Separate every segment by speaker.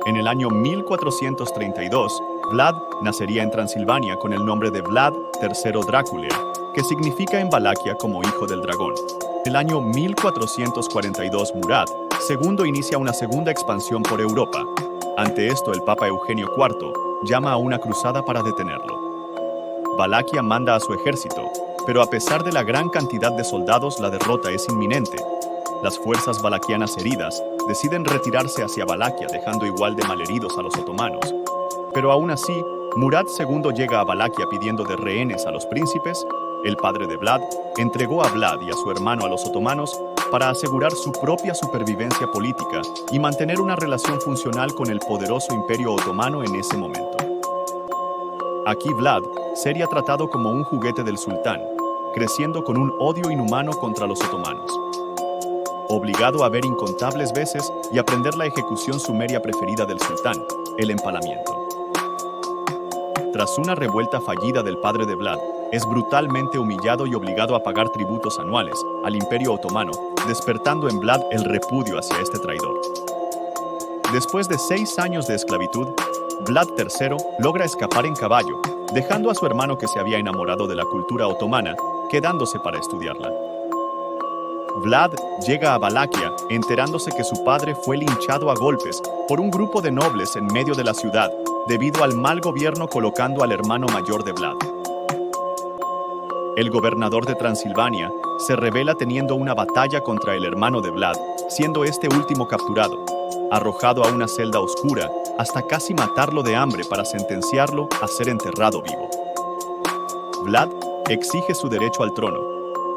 Speaker 1: En el año 1432, Vlad nacería en Transilvania con el nombre de Vlad III Drácula, que significa en Valaquia como hijo del dragón. En el año 1442, Murad II inicia una segunda expansión por Europa. Ante esto, el Papa Eugenio IV llama a una cruzada para detenerlo. Valaquia manda a su ejército, pero a pesar de la gran cantidad de soldados, la derrota es inminente. Las fuerzas valaquianas heridas deciden retirarse hacia Valaquia, dejando igual de malheridos a los otomanos. Pero aún así, Murad II llega a Valaquia pidiendo de rehenes a los príncipes. El padre de Vlad entregó a Vlad y a su hermano a los otomanos para asegurar su propia supervivencia política y mantener una relación funcional con el poderoso imperio otomano en ese momento. Aquí Vlad sería tratado como un juguete del sultán, creciendo con un odio inhumano contra los otomanos. Obligado a ver incontables veces y aprender la ejecución sumeria preferida del sultán, el empalamiento. Tras una revuelta fallida del padre de Vlad, es brutalmente humillado y obligado a pagar tributos anuales al Imperio Otomano, despertando en Vlad el repudio hacia este traidor. Después de 6 años de esclavitud, Vlad III logra escapar en caballo, dejando a su hermano que se había enamorado de la cultura otomana, quedándose para estudiarla. Vlad llega a Valaquia, enterándose que su padre fue linchado a golpes por un grupo de nobles en medio de la ciudad, debido al mal gobierno colocando al hermano mayor de Vlad. El gobernador de Transilvania se revela teniendo una batalla contra el hermano de Vlad, siendo este último capturado, arrojado a una celda oscura, hasta casi matarlo de hambre para sentenciarlo a ser enterrado vivo. Vlad exige su derecho al trono.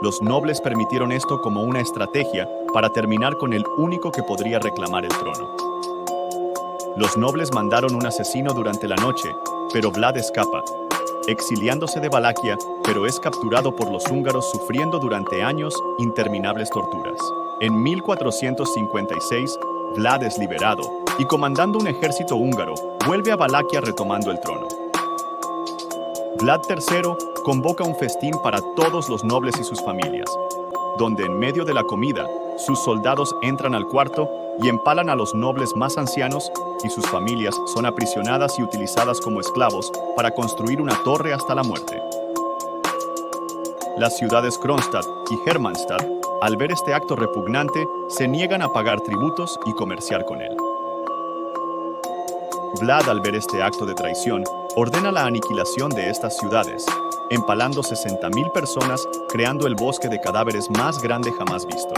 Speaker 1: Los nobles permitieron esto como una estrategia para terminar con el único que podría reclamar el trono. Los nobles mandaron un asesino durante la noche, pero Vlad escapa, exiliándose de Valaquia, pero es capturado por los húngaros sufriendo durante años interminables torturas. En 1456, Vlad es liberado y comandando un ejército húngaro, vuelve a Valaquia retomando el trono. Vlad III convoca un festín para todos los nobles y sus familias, donde en medio de la comida, sus soldados entran al cuarto y empalan a los nobles más ancianos y sus familias son aprisionadas y utilizadas como esclavos para construir una torre hasta la muerte. Las ciudades Kronstadt y Hermannstadt, al ver este acto repugnante, se niegan a pagar tributos y comerciar con él. Vlad, al ver este acto de traición, ordena la aniquilación de estas ciudades, empalando 60.000 personas, creando el bosque de cadáveres más grande jamás visto.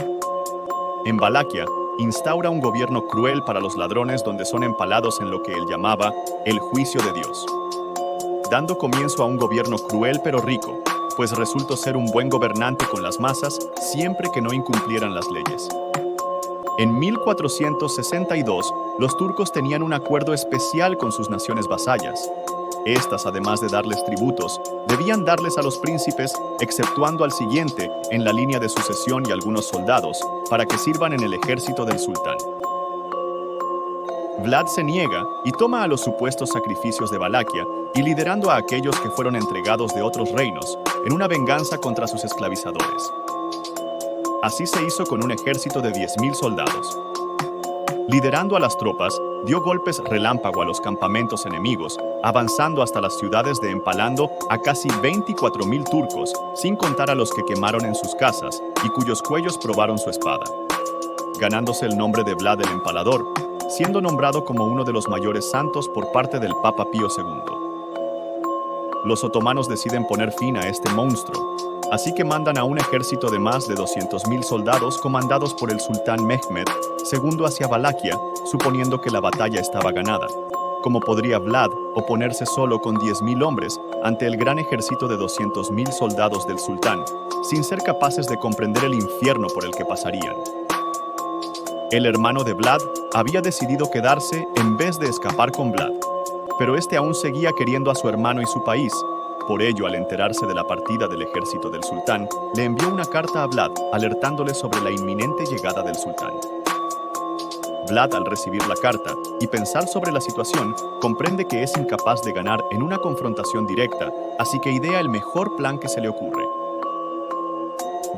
Speaker 1: En Valaquia, instaura un gobierno cruel para los ladrones donde son empalados en lo que él llamaba el juicio de Dios, dando comienzo a un gobierno cruel pero rico, pues resultó ser un buen gobernante con las masas siempre que no incumplieran las leyes. En 1462, los turcos tenían un acuerdo especial con sus naciones vasallas. Estas, además de darles tributos, debían darles a los príncipes, exceptuando al siguiente en la línea de sucesión y algunos soldados, para que sirvan en el ejército del sultán. Vlad se niega y toma a los supuestos sacrificios de Valaquia y liderando a aquellos que fueron entregados de otros reinos, en una venganza contra sus esclavizadores. Así se hizo con un ejército de 10.000 soldados. Liderando a las tropas, dio golpes relámpago a los campamentos enemigos, avanzando hasta las ciudades de empalando a casi 24.000 turcos, sin contar a los que quemaron en sus casas y cuyos cuellos probaron su espada. Ganándose el nombre de Vlad el Empalador, siendo nombrado como uno de los mayores santos por parte del Papa Pío II. Los otomanos deciden poner fin a este monstruo, así que mandan a un ejército de más de 200.000 soldados comandados por el sultán Mehmed II hacia Valaquia, suponiendo que la batalla estaba ganada. ¿Cómo podría Vlad oponerse solo con 10.000 hombres ante el gran ejército de 200.000 soldados del sultán, sin ser capaces de comprender el infierno por el que pasarían? El hermano de Vlad había decidido quedarse en vez de escapar con Vlad, pero este aún seguía queriendo a su hermano y su país. Por ello, al enterarse de la partida del ejército del sultán, le envió una carta a Vlad, alertándole sobre la inminente llegada del sultán. Vlad, al recibir la carta y pensar sobre la situación, comprende que es incapaz de ganar en una confrontación directa, así que idea el mejor plan que se le ocurre.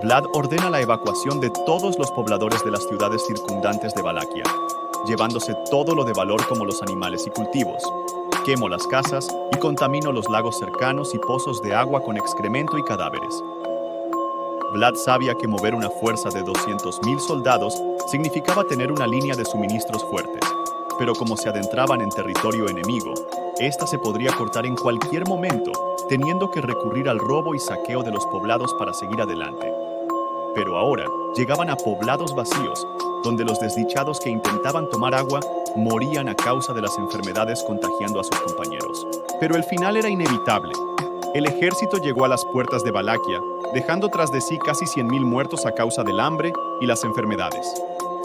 Speaker 1: Vlad ordena la evacuación de todos los pobladores de las ciudades circundantes de Valaquia. llevándose todo lo de valor como los animales y cultivos. Quemo las casas y contamino los lagos cercanos y pozos de agua con excremento y cadáveres. Vlad sabía que mover una fuerza de 200.000 soldados significaba tener una línea de suministros fuertes, pero como se adentraban en territorio enemigo, esta se podría cortar en cualquier momento, teniendo que recurrir al robo y saqueo de los poblados para seguir adelante. Pero ahora llegaban a poblados vacíos, donde los desdichados que intentaban tomar agua morían a causa de las enfermedades contagiando a sus compañeros. Pero el final era inevitable. El ejército llegó a las puertas de Valaquia, dejando tras de sí casi 100.000 muertos a causa del hambre y las enfermedades.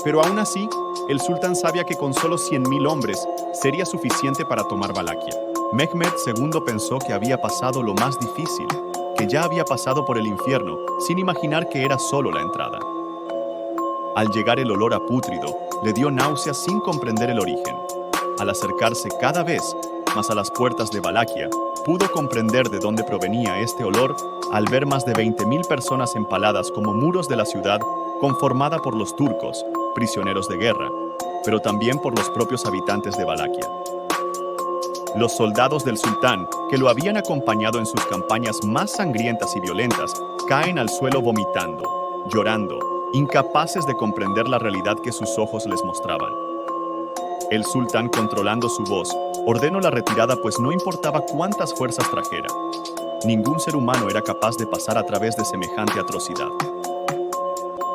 Speaker 1: Pero aún así, el sultán sabía que con solo 100.000 hombres sería suficiente para tomar Valaquia. Mehmed II pensó que había pasado lo más difícil, que ya había pasado por el infierno, sin imaginar que era solo la entrada. Al llegar el olor a pútrido, le dio náuseas sin comprender el origen. Al acercarse cada vez más a las puertas de Valaquia, pudo comprender de dónde provenía este olor al ver más de 20.000 personas empaladas como muros de la ciudad, conformada por los turcos, prisioneros de guerra, pero también por los propios habitantes de Valaquia. Los soldados del sultán, que lo habían acompañado en sus campañas más sangrientas y violentas, caen al suelo vomitando, llorando, incapaces de comprender la realidad que sus ojos les mostraban. El sultán, controlando su voz, ordenó la retirada, pues no importaba cuántas fuerzas trajera. Ningún ser humano era capaz de pasar a través de semejante atrocidad.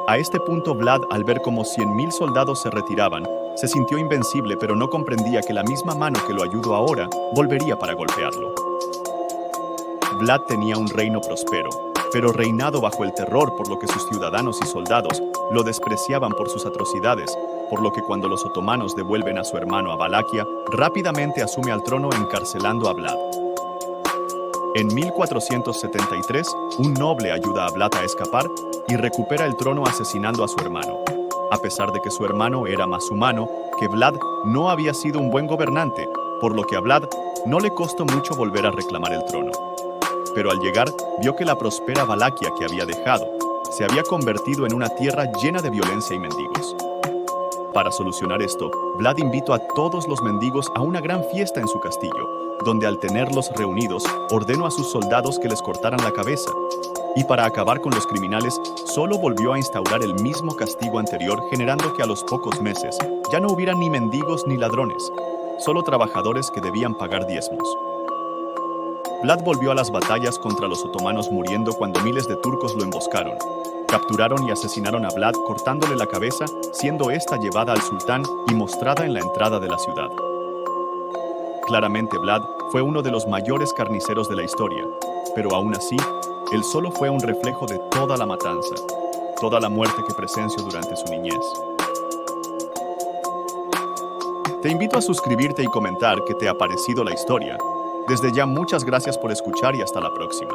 Speaker 1: A este punto, Vlad, al ver cómo 100.000 soldados se retiraban, se sintió invencible, pero no comprendía que la misma mano que lo ayudó ahora volvería para golpearlo. Vlad tenía un reino próspero, pero reinado bajo el terror, por lo que sus ciudadanos y soldados lo despreciaban por sus atrocidades, por lo que cuando los otomanos devuelven a su hermano a Valaquia, rápidamente asume al trono encarcelando a Vlad. En 1473, un noble ayuda a Vlad a escapar y recupera el trono asesinando a su hermano. A pesar de que su hermano era más humano, que Vlad no había sido un buen gobernante, por lo que a Vlad no le costó mucho volver a reclamar el trono. Pero al llegar, vio que la próspera Valaquia que había dejado se había convertido en una tierra llena de violencia y mendigos. Para solucionar esto, Vlad invitó a todos los mendigos a una gran fiesta en su castillo, donde al tenerlos reunidos, ordenó a sus soldados que les cortaran la cabeza. Y para acabar con los criminales, solo volvió a instaurar el mismo castigo anterior, generando que a los pocos meses ya no hubiera ni mendigos ni ladrones, solo trabajadores que debían pagar diezmos. Vlad volvió a las batallas contra los otomanos, muriendo cuando miles de turcos lo emboscaron. Capturaron y asesinaron a Vlad, cortándole la cabeza, siendo esta llevada al sultán y mostrada en la entrada de la ciudad. Claramente Vlad fue uno de los mayores carniceros de la historia, pero aún así, él solo fue un reflejo de toda la matanza, toda la muerte que presenció durante su niñez. Te invito a suscribirte y comentar qué te ha parecido la historia. Desde ya, muchas gracias por escuchar y hasta la próxima.